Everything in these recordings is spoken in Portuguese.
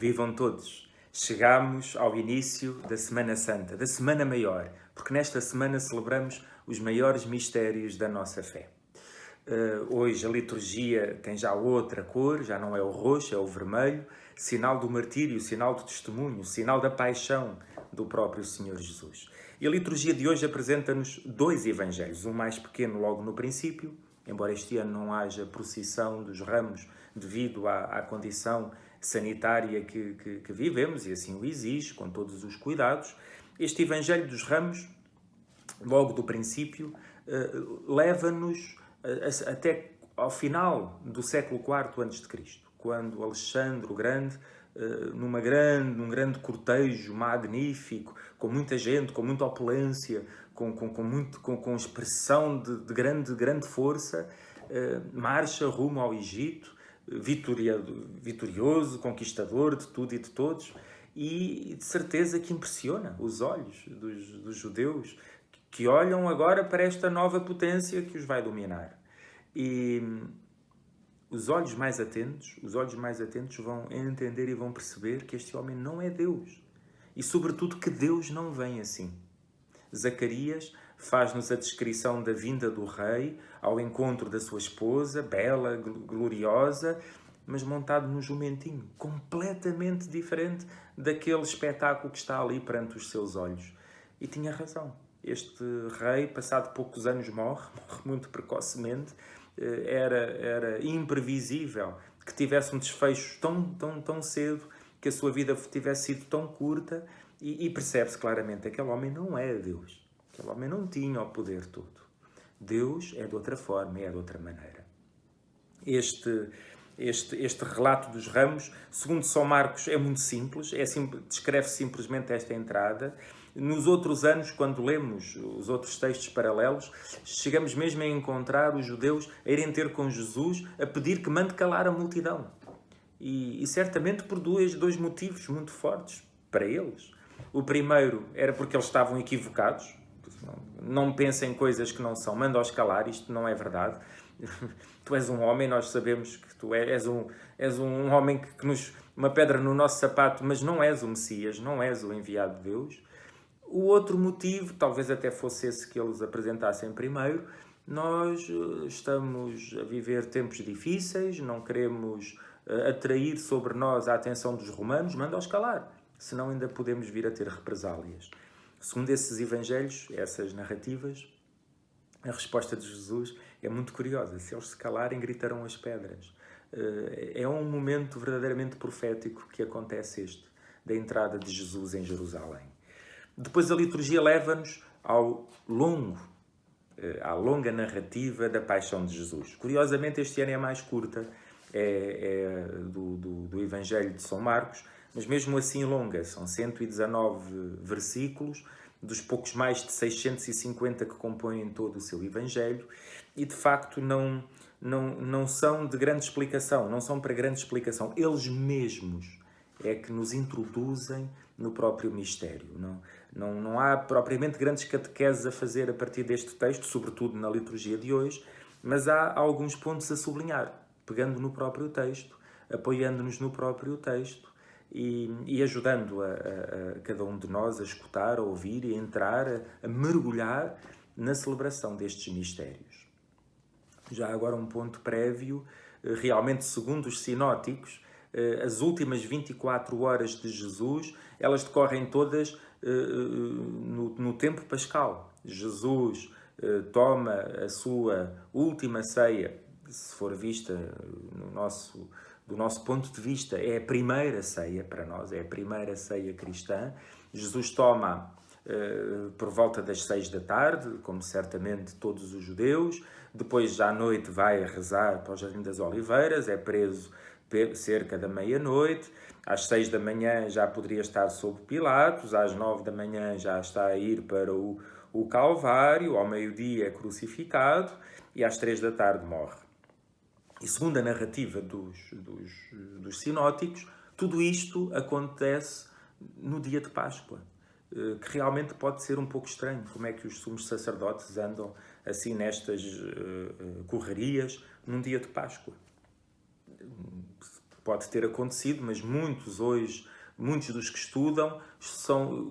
Vivam todos! Chegamos ao início da Semana Santa, da Semana Maior, porque nesta semana celebramos os maiores mistérios da nossa fé. Hoje a liturgia tem já outra cor, já não é o roxo, é o vermelho, sinal do martírio, sinal do testemunho, sinal da paixão do próprio Senhor Jesus. E a liturgia de hoje apresenta-nos dois evangelhos, um mais pequeno logo no princípio, embora este ano não haja procissão dos ramos devido à condição sanitária que vivemos, e assim o exige, com todos os cuidados. Este Evangelho dos Ramos, logo do princípio, leva-nos até ao final do século IV a.C., quando Alexandre o Grande, num grande cortejo magnífico, com muita gente, com muita opulência, com expressão de grande força, marcha rumo ao Egito, vitorioso, conquistador de tudo e de todos, e de certeza que impressiona os olhos dos judeus, que olham agora para esta nova potência que os vai dominar. E os olhos mais atentos vão entender e vão perceber que este homem não é Deus. E, sobretudo, que Deus não vem assim. Zacarias faz-nos a descrição da vinda do rei ao encontro da sua esposa, bela, gloriosa, mas montado num jumentinho, completamente diferente daquele espetáculo que está ali perante os seus olhos. E tinha razão. Este rei, passado poucos anos, morre muito precocemente. Era imprevisível que tivesse um desfecho tão cedo, que a sua vida tivesse sido tão curta, e percebe-se claramente que aquele homem não é Deus. Aquele homem não tinha o poder todo. Deus é de outra forma, é de outra maneira. Este relato dos ramos, segundo São Marcos, é muito simples, descreve simplesmente esta entrada. Nos outros anos, quando lemos os outros textos paralelos, chegamos mesmo a encontrar os judeus a irem ter com Jesus a pedir que mande calar a multidão. E certamente por dois motivos muito fortes para eles. O primeiro era porque eles estavam equivocados. Não pensem em coisas que não são, manda-os calar, isto não é verdade. Tu és um homem, nós sabemos que tu és um homem que nos... uma pedra no nosso sapato, mas não és o Messias, não és o enviado de Deus. O outro motivo, talvez até fosse esse que eles apresentassem primeiro, nós estamos a viver tempos difíceis, não queremos atrair sobre nós a atenção dos romanos, manda-os calar, senão ainda podemos vir a ter represálias. Segundo esses evangelhos, essas narrativas, a resposta de Jesus é muito curiosa. Se eles se calarem, gritarão as pedras. É um momento verdadeiramente profético que acontece da entrada de Jesus em Jerusalém. Depois a liturgia leva-nos à longa narrativa da paixão de Jesus. Curiosamente, este ano é mais curta, do Evangelho de São Marcos, mas mesmo assim longa. São 119 versículos, dos poucos mais de 650 que compõem todo o seu Evangelho, e de facto não são de grande explicação, não são para grande explicação. Eles mesmos é que nos introduzem no próprio mistério. Não há propriamente grandes catequeses a fazer a partir deste texto, sobretudo na liturgia de hoje, mas há alguns pontos a sublinhar, pegando no próprio texto, apoiando-nos no próprio texto e ajudando a cada um de nós a escutar, a ouvir e a entrar, a mergulhar na celebração destes mistérios. Já agora um ponto prévio, realmente segundo os sinóticos, as últimas 24 horas de Jesus, elas decorrem todas no tempo pascal. Jesus toma a sua última ceia, se for vista do nosso ponto de vista, é a primeira ceia para nós, é a primeira ceia cristã. Jesus toma por volta das 6 da tarde, como certamente todos os judeus. Depois, já à noite, vai a rezar para o Jardim das Oliveiras, é preso cerca da meia-noite. Às 6 da manhã já poderia estar sob Pilatos, às 9 da manhã já está a ir para o Calvário, ao meio-dia é crucificado e às 3 da tarde morre. E segundo a narrativa dos sinóticos, tudo isto acontece no dia de Páscoa, que realmente pode ser um pouco estranho. Como é que os sumos sacerdotes andam assim nestas correrias num dia de Páscoa? pode ter acontecido, mas muitos dos que estudam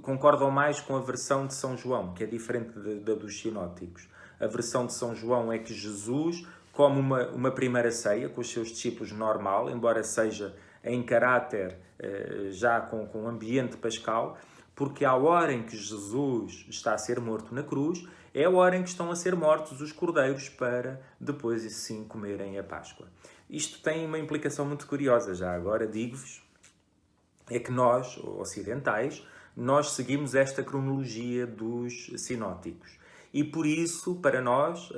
concordam mais com a versão de São João, que é diferente da dos sinóticos. A versão de São João é que Jesus come uma primeira ceia com os seus discípulos normal, embora seja em caráter já com ambiente pascal, porque à hora em que Jesus está a ser morto na cruz, é a hora em que estão a ser mortos os cordeiros para depois, sim, comerem a Páscoa. Isto tem uma implicação muito curiosa, já agora digo-vos, é que nós, ocidentais, nós seguimos esta cronologia dos sinóticos. E por isso, para nós,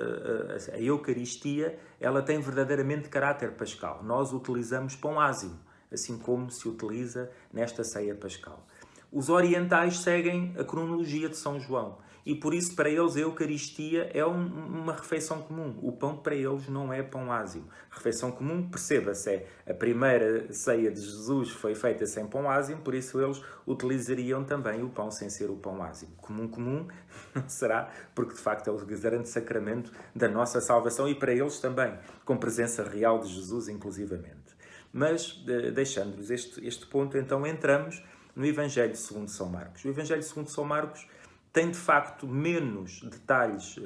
a Eucaristia, ela tem verdadeiramente caráter pascal. Nós utilizamos pão ázimo, assim como se utiliza nesta ceia pascal. Os orientais seguem a cronologia de São João e por isso para eles a Eucaristia é uma refeição comum. O pão para eles não é pão ázimo. Refeição comum, perceba-se, a primeira ceia de Jesus foi feita sem pão ázimo, por isso eles utilizariam também o pão sem ser o pão ázimo. Comum não será, porque de facto é o grande sacramento da nossa salvação e para eles também, com presença real de Jesus inclusivamente. Mas, deixando-vos este ponto, então entramos no Evangelho segundo São Marcos. O Evangelho segundo São Marcos tem, de facto, menos detalhes,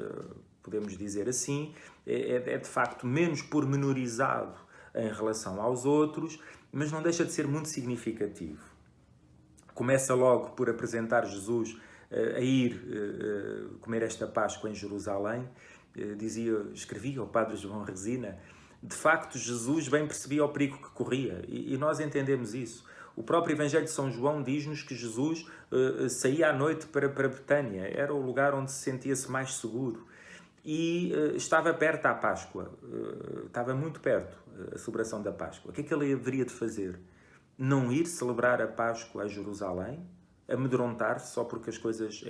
podemos dizer assim, é de facto menos pormenorizado em relação aos outros, mas não deixa de ser muito significativo. Começa logo por apresentar Jesus a ir comer esta Páscoa em Jerusalém. Escrevia o padre João Resina, de facto Jesus bem percebia o perigo que corria e nós entendemos isso. O próprio Evangelho de São João diz-nos que Jesus saía à noite para Betânia, era o lugar onde se sentia-se mais seguro e estava perto à Páscoa, estava muito perto a celebração da Páscoa. O que é que ele haveria de fazer? Não ir celebrar a Páscoa a Jerusalém, amedrontar-se só porque as coisas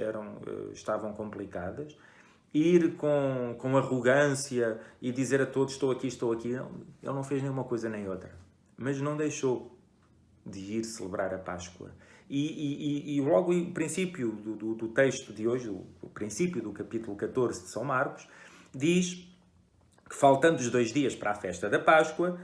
estavam complicadas, ir com arrogância e dizer a todos estou aqui. Ele não fez nenhuma coisa nem outra, mas não deixou de ir celebrar a Páscoa. E logo o princípio do texto de hoje, o princípio do capítulo 14 de São Marcos, diz que faltando os 2 dias para a festa da Páscoa,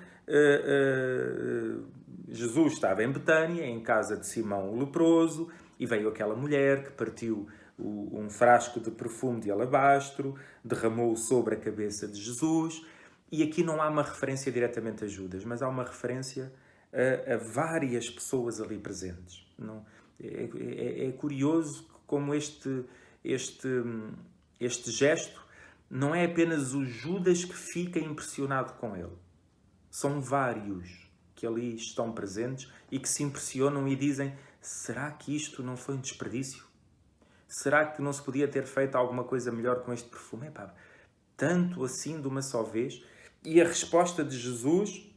Jesus estava em Betânia, em casa de Simão o leproso, e veio aquela mulher que partiu um frasco de perfume de alabastro, derramou-o sobre a cabeça de Jesus, e aqui não há uma referência diretamente a Judas, mas há uma referência a várias pessoas ali presentes. Não, é curioso como este gesto não é apenas o Judas que fica impressionado com ele. São vários que ali estão presentes e que se impressionam e dizem: será que isto não foi um desperdício? Será que não se podia ter feito alguma coisa melhor com este perfume? Tanto assim de uma só vez? E a resposta de Jesus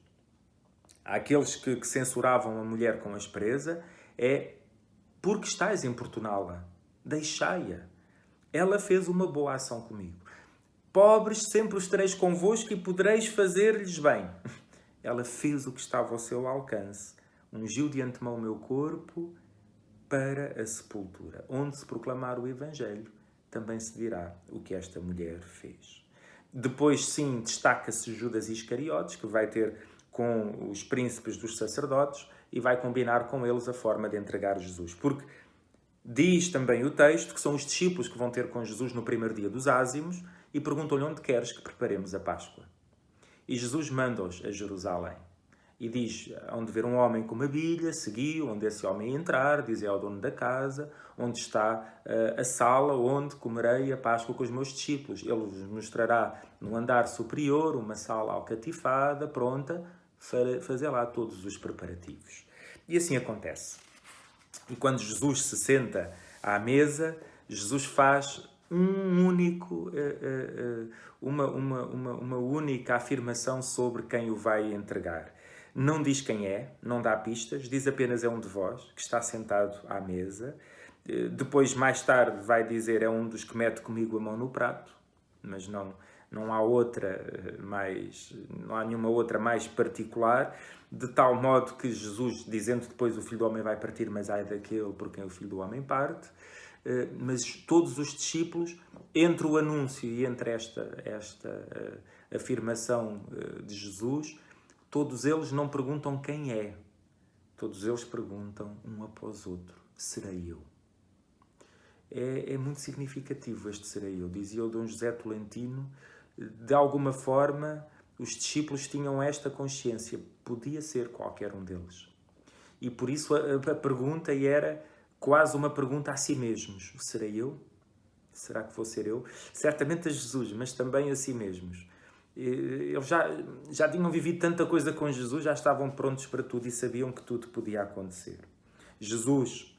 àqueles que censuravam a mulher com aspereza é: porque estáis a importuná-la? Deixai-a. Ela fez uma boa ação comigo. Pobres sempre os tereis convosco e podereis fazer-lhes bem. Ela fez o que estava ao seu alcance. Ungiu de antemão o meu corpo para a sepultura. Onde se proclamar o Evangelho, também se dirá o que esta mulher fez. Depois, sim, destaca-se Judas Iscariotes, que vai ter com os príncipes dos sacerdotes e vai combinar com eles a forma de entregar Jesus. Porque diz também o texto que são os discípulos que vão ter com Jesus no primeiro dia dos ázimos e perguntam-lhe: onde queres que preparemos a Páscoa? E Jesus manda-os a Jerusalém. E diz: onde ver um homem com uma bilha, seguiu, onde esse homem entrar, dizia ao dono da casa, onde está a sala onde comerei a Páscoa com os meus discípulos. Ele vos mostrará no andar superior uma sala alcatifada, pronta, para fazer lá todos os preparativos. E assim acontece. E quando Jesus se senta à mesa, Jesus faz uma única afirmação sobre quem o vai entregar. Não diz quem é, não dá pistas, diz apenas: é um de vós que está sentado à mesa. Depois, mais tarde, vai dizer: é um dos que mete comigo a mão no prato, mas não há nenhuma outra mais particular, de tal modo que Jesus, dizendo depois: o Filho do Homem vai partir, mas ai daquele por quem o Filho do Homem parte. Mas todos os discípulos, entre o anúncio e entre esta afirmação de Jesus, todos eles não perguntam quem é. Todos eles perguntam um após outro, serei eu? É muito significativo este serei eu. Dizia o Dom José Tolentino, de alguma forma, os discípulos tinham esta consciência, podia ser qualquer um deles. E por isso a pergunta era quase uma pergunta a si mesmos. Serei eu? Será que vou ser eu? Certamente a Jesus, mas também a si mesmos. Eles já tinham vivido tanta coisa com Jesus, já estavam prontos para tudo e sabiam que tudo podia acontecer. Jesus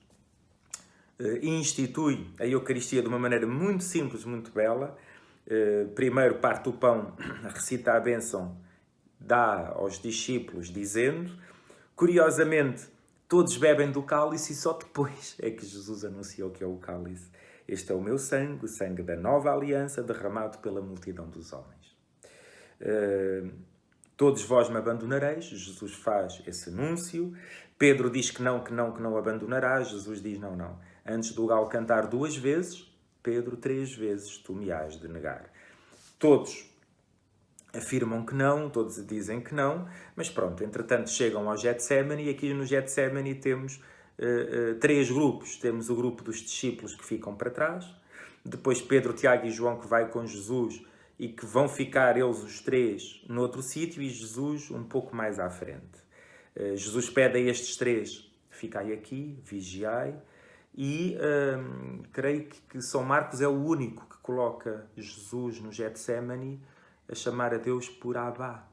institui a Eucaristia de uma maneira muito simples, muito bela. Primeiro parte o pão, recita a bênção, dá aos discípulos dizendo, curiosamente, todos bebem do cálice e só depois é que Jesus anunciou que é o cálice. Este é o meu sangue, o sangue da nova aliança, derramado pela multidão dos homens. Todos vós me abandonareis, Jesus faz esse anúncio. Pedro diz que não abandonarás, Jesus diz não. Antes do galo cantar 2 vezes, Pedro 3 vezes tu me hás de negar. Todos afirmam que não, todos dizem que não, mas pronto, entretanto chegam ao Getsémani e aqui no Getsémani temos 3 grupos. Temos o grupo dos discípulos que ficam para trás, depois Pedro, Tiago e João que vai com Jesus e que vão ficar eles os 3 noutro sítio e Jesus um pouco mais à frente. Jesus pede a estes 3, ficai aqui, vigiai, e creio que São Marcos é o único que coloca Jesus no Getsémani a chamar a Deus por Abba,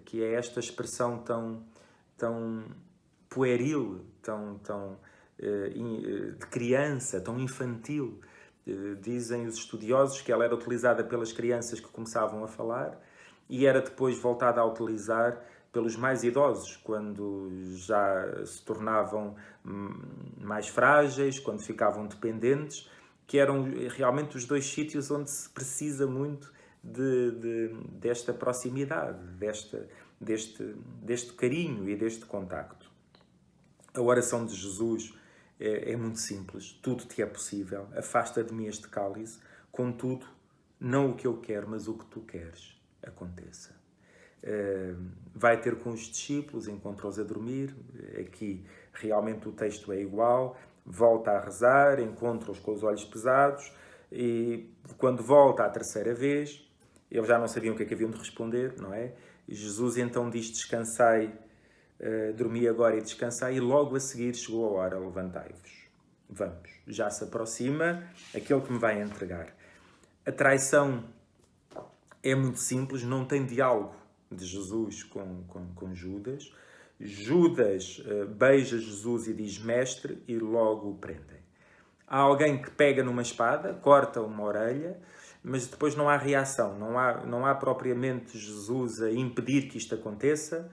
que é esta expressão tão pueril, de criança, tão infantil. Dizem os estudiosos que ela era utilizada pelas crianças que começavam a falar e era depois voltada a utilizar pelos mais idosos, quando já se tornavam mais frágeis, quando ficavam dependentes, que eram realmente os 2 sítios onde se precisa muito desta proximidade, deste carinho e deste contacto. A oração de Jesus é muito simples. Tudo te é possível. Afasta de mim este cálice. Contudo, não o que eu quero, mas o que tu queres aconteça. Vai ter com os discípulos, encontra-os a dormir. Aqui realmente o texto é igual. Volta a rezar, encontra-os com os olhos pesados. E quando volta a 3ª vez, eles já não sabiam o que é que haviam de responder, não é? Jesus então diz, descansai, dormi agora e descansai, e logo a seguir chegou a hora, levantai-vos. Vamos, já se aproxima aquele que me vai entregar. A traição é muito simples, não tem diálogo de Jesus com Judas. Judas beija Jesus e diz mestre e logo o prendem. Há alguém que pega numa espada, corta uma orelha, mas depois não há reação, não há propriamente Jesus a impedir que isto aconteça,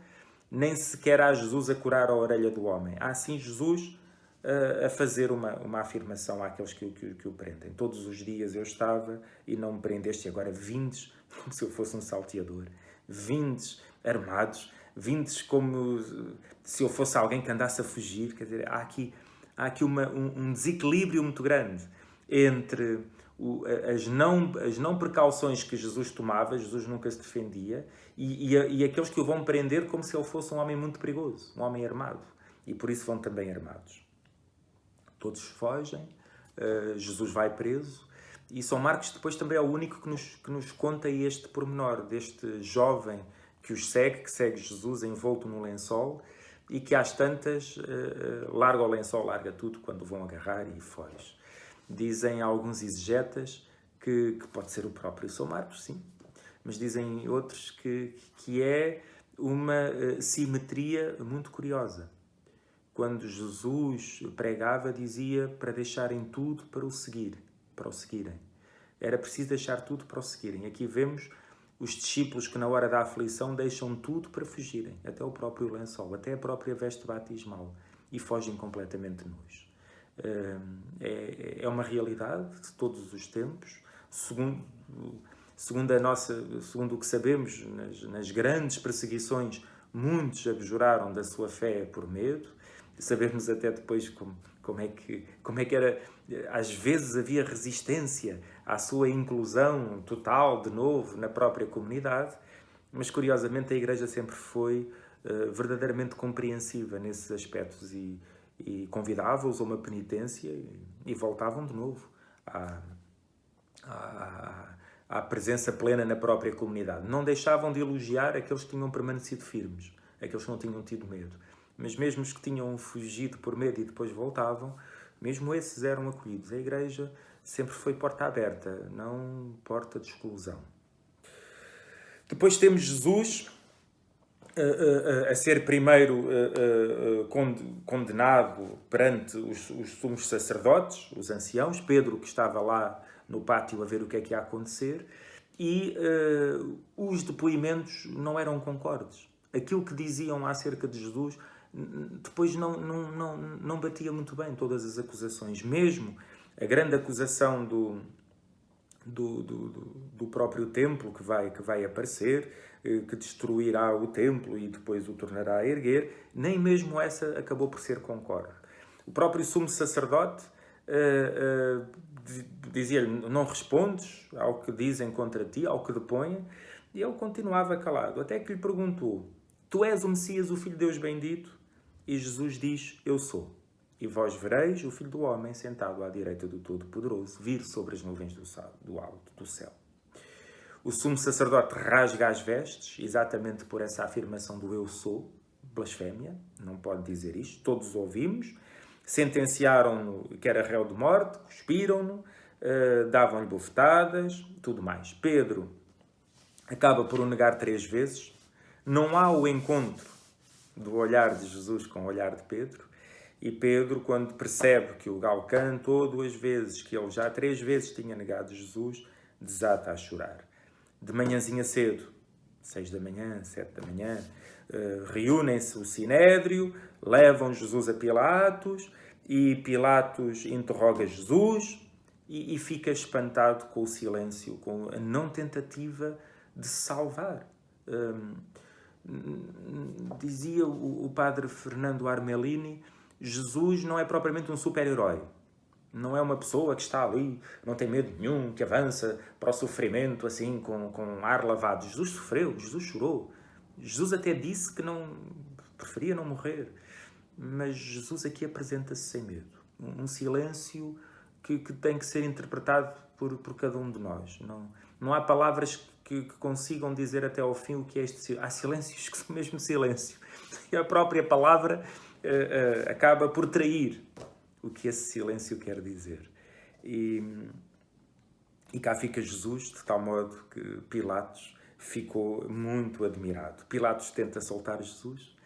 nem sequer há Jesus a curar a orelha do homem. Há sim Jesus a fazer uma afirmação àqueles que o prendem. Todos os dias eu estava e não me prendeste, e agora vindes como se eu fosse um salteador, vindes armados, vindes como se eu fosse alguém que andasse a fugir. Quer dizer, há aqui um desequilíbrio muito grande entre as não precauções que Jesus tomava, Jesus nunca se defendia, e aqueles que o vão prender como se ele fosse um homem muito perigoso, um homem armado, e por isso vão também armados. Todos fogem, Jesus vai preso, e São Marcos depois também é o único que nos conta este pormenor, deste jovem que os segue, que segue Jesus envolto no lençol, e que às tantas larga o lençol, larga tudo quando vão agarrar e foge. Dizem alguns exegetas que pode ser o próprio São Marcos, sim, mas dizem outros que é uma simetria muito curiosa. Quando Jesus pregava, dizia para deixarem tudo para o seguirem. Era preciso deixar tudo para o seguirem. Aqui vemos os discípulos que na hora da aflição deixam tudo para fugirem, até o próprio lençol, até a própria veste batismal, e fogem completamente nus. É uma realidade de todos os tempos, segundo o que sabemos, nas grandes perseguições, muitos abjuraram da sua fé por medo. Sabemos até depois como é que era, às vezes havia resistência à sua inclusão total, de novo, na própria comunidade, mas curiosamente a Igreja sempre foi verdadeiramente compreensiva nesses aspectos e convidava-os a uma penitência e voltavam de novo à presença plena na própria comunidade. Não deixavam de elogiar aqueles que tinham permanecido firmes, aqueles que não tinham tido medo. Mas mesmo os que tinham fugido por medo e depois voltavam, mesmo esses eram acolhidos. A Igreja sempre foi porta aberta, não porta de exclusão. Depois temos Jesus a ser primeiro condenado perante os sumos sacerdotes, os anciãos, Pedro, que estava lá no pátio a ver o que é que ia acontecer, e os depoimentos não eram concordes. Aquilo que diziam acerca de Jesus depois não batia muito bem todas as acusações. Mesmo a grande acusação do próprio templo que vai aparecer, que destruirá o templo e depois o tornará a erguer, nem mesmo essa acabou por ser concorde. O próprio sumo sacerdote dizia-lhe: não respondes ao que dizem contra ti, ao que depõem, e ele continuava calado, até que lhe perguntou: tu és o Messias, o Filho de Deus bendito? E Jesus diz: eu sou. E vós vereis o Filho do Homem sentado à direita do Todo-Poderoso, vir sobre as nuvens do alto do céu. O sumo sacerdote rasga as vestes, exatamente por essa afirmação do eu sou, blasfémia, não pode dizer isto, todos ouvimos, sentenciaram-no que era réu de morte, cuspiram-no, davam-lhe bofetadas, tudo mais. Pedro acaba por o negar 3 vezes, não há o encontro do olhar de Jesus com o olhar de Pedro, e Pedro, quando percebe que o galo cantou 2 vezes, que ele já 3 vezes tinha negado Jesus, desata a chorar. De manhãzinha cedo, 6 da manhã, 7 da manhã, reúnem-se o Sinédrio, levam Jesus a Pilatos, e Pilatos interroga Jesus e fica espantado com o silêncio, com a não tentativa de se salvar. Dizia o padre Fernando Armelini: Jesus não é propriamente um super-herói. Não é uma pessoa que está ali, não tem medo nenhum, que avança para o sofrimento assim, com ar lavado. Jesus sofreu, Jesus chorou. Jesus até disse que preferia não morrer. Mas Jesus aqui apresenta-se sem medo. Um silêncio que tem que ser interpretado por cada um de nós. Não há palavras que consigam dizer até ao fim o que é este silêncio. Há silêncios que são mesmo silêncio. E a própria palavra acaba por trair o que esse silêncio quer dizer. E cá fica Jesus, de tal modo que Pilatos ficou muito admirado. Pilatos tenta soltar Jesus,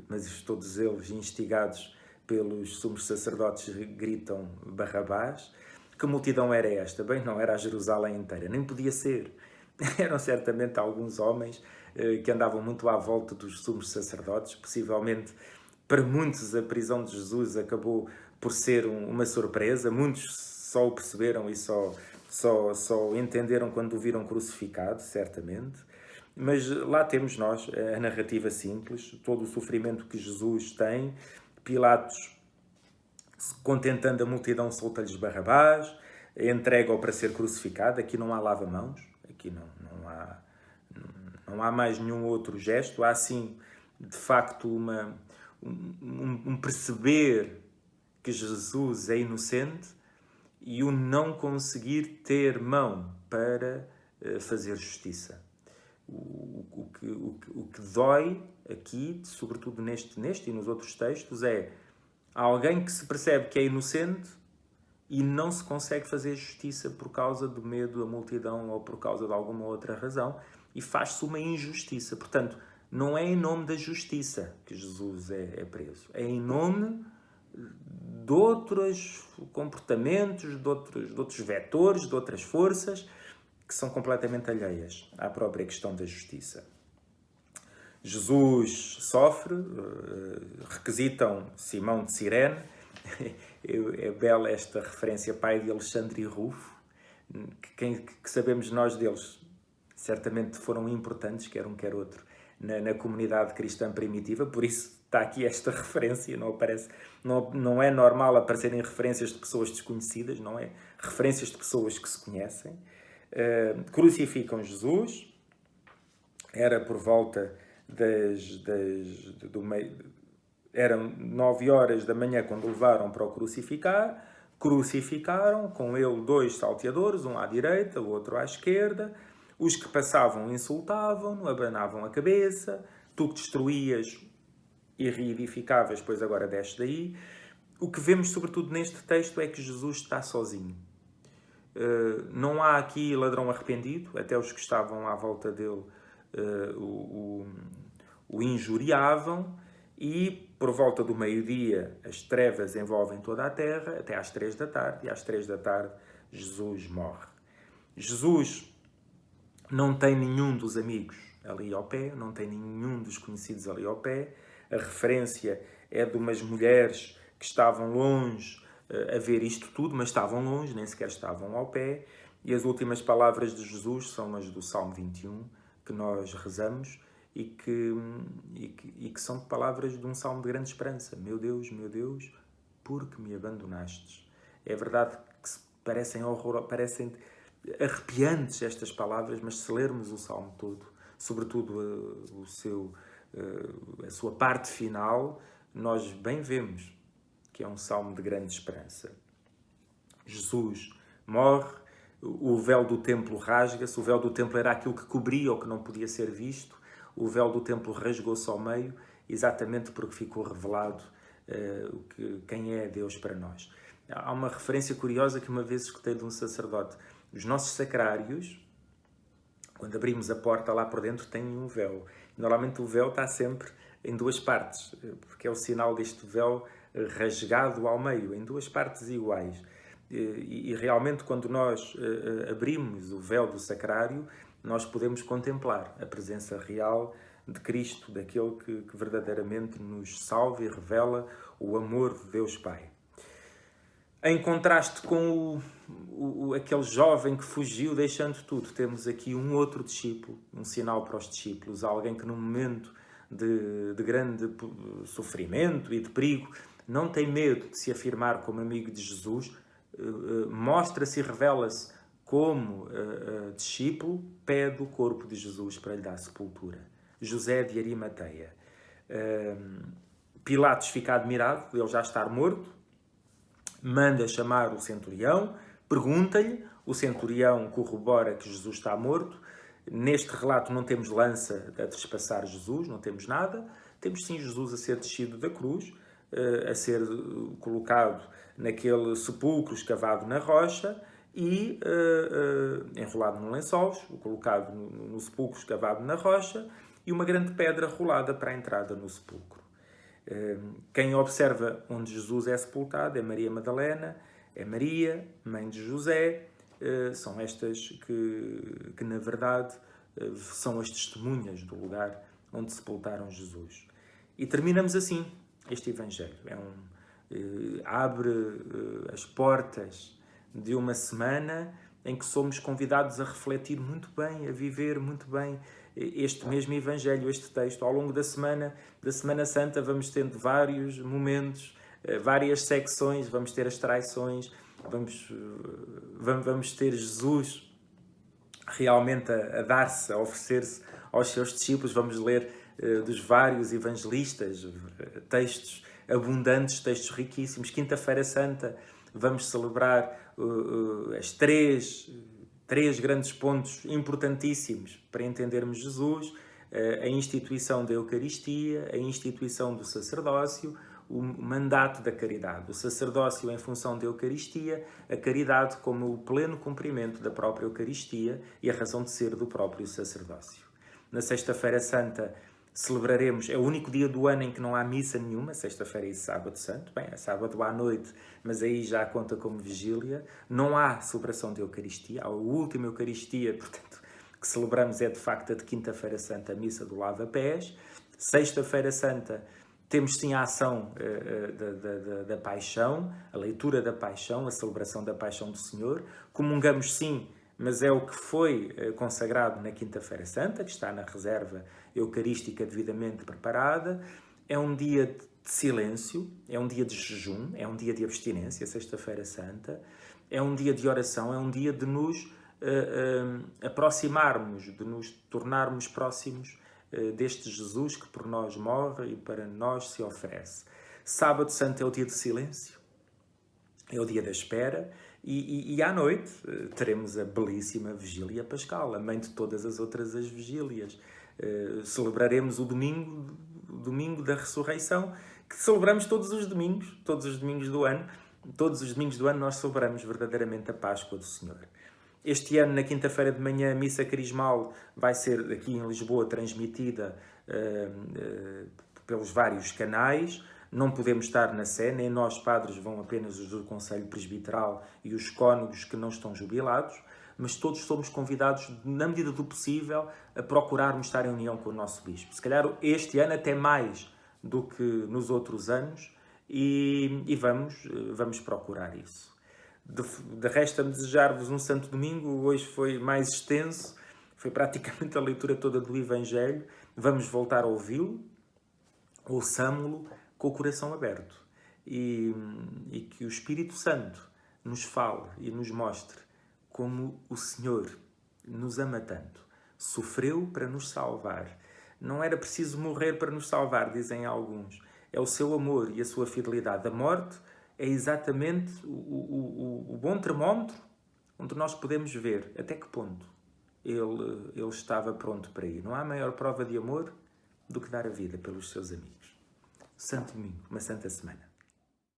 mas todos eles, instigados pelos sumos sacerdotes, gritam Barrabás. Que multidão era esta? Bem, não era a Jerusalém inteira, nem podia ser. Eram certamente alguns homens que andavam muito à volta dos sumos sacerdotes. Possivelmente, para muitos, a prisão de Jesus acabou por ser uma surpresa. Muitos só o perceberam e só entenderam quando o viram crucificado, certamente. Mas lá temos nós a narrativa simples, todo o sofrimento que Jesus tem. Pilatos, contentando a multidão, solta-lhes Barrabás, entrega-o para ser crucificado. Aqui não há lava-mãos, aqui não há mais nenhum outro gesto. Há sim, de facto, um perceber que Jesus é inocente e o não conseguir ter mão para fazer justiça. O que dói aqui, sobretudo neste e nos outros textos, é alguém que se percebe que é inocente e não se consegue fazer justiça por causa do medo da multidão ou por causa de alguma outra razão, e faz-se uma injustiça. Portanto, não é em nome da justiça que Jesus é preso. É em nome de outros comportamentos, de outros vetores, de outras forças que são completamente alheias à própria questão da justiça. Jesus sofre, requisitam Simão de Cirene. É bela esta referência, pai de Alexandre e Rufo, que sabemos nós deles, certamente foram importantes, quer um quer outro, na comunidade cristã primitiva, por isso está aqui esta referência. Não é normal aparecerem referências de pessoas desconhecidas, não é? Referências de pessoas que se conhecem. Crucificam Jesus, Era por volta do meio, eram 9 horas da manhã quando o levaram para o crucificar. Crucificaram com ele 2 salteadores, um à direita, o outro à esquerda. Os que passavam insultavam-no, abanavam a cabeça. Tu que destruías e reedificavas, pois agora desce daí. O que vemos sobretudo neste texto é que Jesus está sozinho. Não há aqui ladrão arrependido, até os que estavam à volta dele o injuriavam, e por volta do meio-dia as trevas envolvem toda a terra, até às 3 da tarde, e às 3 da tarde Jesus morre. Jesus não tem nenhum dos amigos ali ao pé, não tem nenhum dos conhecidos ali ao pé. A referência é de umas mulheres que estavam longe a ver isto tudo, mas estavam longe, nem sequer estavam ao pé. E as últimas palavras de Jesus são as do Salmo 21, que nós rezamos, e que são palavras de um salmo de grande esperança. Meu Deus, por que me abandonastes? É verdade que parecem arrepiantes estas palavras, mas se lermos o salmo todo, sobretudo a sua parte final, nós bem vemos que é um salmo de grande esperança. Jesus morre, o véu do templo rasga-se. O véu do templo era aquilo que cobria ou que não podia ser visto. O véu do templo rasgou-se ao meio, exatamente porque ficou revelado quem é Deus para nós. Há uma referência curiosa que uma vez escutei de um sacerdote. Os nossos sacrários, quando abrimos a porta lá por dentro, têm um véu. Normalmente o véu está sempre em 2 partes, porque é o sinal deste véu rasgado ao meio, em 2 partes iguais. E realmente, quando nós abrimos o véu do sacrário, nós podemos contemplar a presença real de Cristo, daquele que verdadeiramente nos salva e revela o amor de Deus Pai. Em contraste com aquele jovem que fugiu deixando tudo, temos aqui um outro discípulo, um sinal para os discípulos, alguém que num momento de grande sofrimento e de perigo não tem medo de se afirmar como amigo de Jesus, mostra-se e revela-se como discípulo, pede o corpo de Jesus para lhe dar sepultura. José de Arimateia. Pilatos fica admirado, ele já estar morto, manda chamar o centurião, pergunta-lhe, o centurião corrobora que Jesus está morto. Neste relato não temos lança a trespassar Jesus, não temos nada. Temos sim Jesus a ser descido da cruz, a ser colocado naquele sepulcro escavado na rocha e enrolado num lençol, colocado no sepulcro escavado na rocha, e uma grande pedra rolada para a entrada no sepulcro. Quem observa onde Jesus é sepultado é Maria Madalena, é Maria, mãe de José. São estas que na verdade, são as testemunhas do lugar onde sepultaram Jesus. E terminamos assim este Evangelho. Abre as portas de uma semana em que somos convidados a refletir muito bem, a viver muito bem este mesmo Evangelho, este texto. Ao longo da Semana Santa, vamos tendo vários momentos, várias secções, vamos ter as traições, vamos ter Jesus realmente a dar-se, a oferecer-se aos seus discípulos. Vamos ler dos vários evangelistas, textos abundantes, textos riquíssimos. Quinta-feira Santa, vamos celebrar as três grandes pontos importantíssimos para entendermos Jesus: a instituição da Eucaristia, a instituição do sacerdócio, o mandato da caridade. O sacerdócio em função da Eucaristia, a caridade como o pleno cumprimento da própria Eucaristia e a razão de ser do próprio sacerdócio. Na Sexta-feira Santa celebraremos, é o único dia do ano em que não há missa nenhuma, sexta-feira e sábado santo, bem, é sábado à noite, mas aí já conta como vigília. Não há celebração de Eucaristia, a última Eucaristia, portanto, que celebramos é de facto a de Quinta-feira Santa, a missa do lava-pés. Sexta-feira Santa temos sim a ação da Paixão, a leitura da Paixão, a celebração da Paixão do Senhor. Comungamos sim, mas é o que foi consagrado na Quinta-feira Santa, que está na reserva eucarística devidamente preparada. É um dia de silêncio, é um dia de jejum, é um dia de abstinência, Sexta-feira Santa. É um dia de oração, é um dia de nos aproximarmos, de nos tornarmos próximos deste Jesus que por nós morre e para nós se oferece. Sábado Santo é o dia de silêncio, é o dia da espera, e à noite teremos a belíssima Vigília Pascal, a mãe de todas as outras as vigílias. Celebraremos o domingo da ressurreição, que celebramos todos os domingos do ano. Todos os domingos do ano nós celebramos verdadeiramente a Páscoa do Senhor. Este ano, na quinta-feira de manhã, a missa crismal vai ser aqui em Lisboa transmitida pelos vários canais. Não podemos estar na Sé, nem nós padres, vão apenas os do Conselho Presbiteral e os cônegos que não estão jubilados, mas todos somos convidados, na medida do possível, a procurarmos estar em união com o nosso Bispo. Se calhar este ano até mais do que nos outros anos, e vamos procurar isso. De resto, desejar-vos um Santo Domingo. Hoje foi mais extenso, foi praticamente a leitura toda do Evangelho. Vamos voltar a ouvi-lo, ouçamo-lo com o coração aberto, e que o Espírito Santo nos fale e nos mostre como o Senhor nos ama tanto. Sofreu para nos salvar. Não era preciso morrer para nos salvar, dizem alguns. É o seu amor e a sua fidelidade. A morte é exatamente o bom termómetro onde nós podemos ver até que ponto ele estava pronto para ir. Não há maior prova de amor do que dar a vida pelos seus amigos. Santo Domingo, uma santa semana.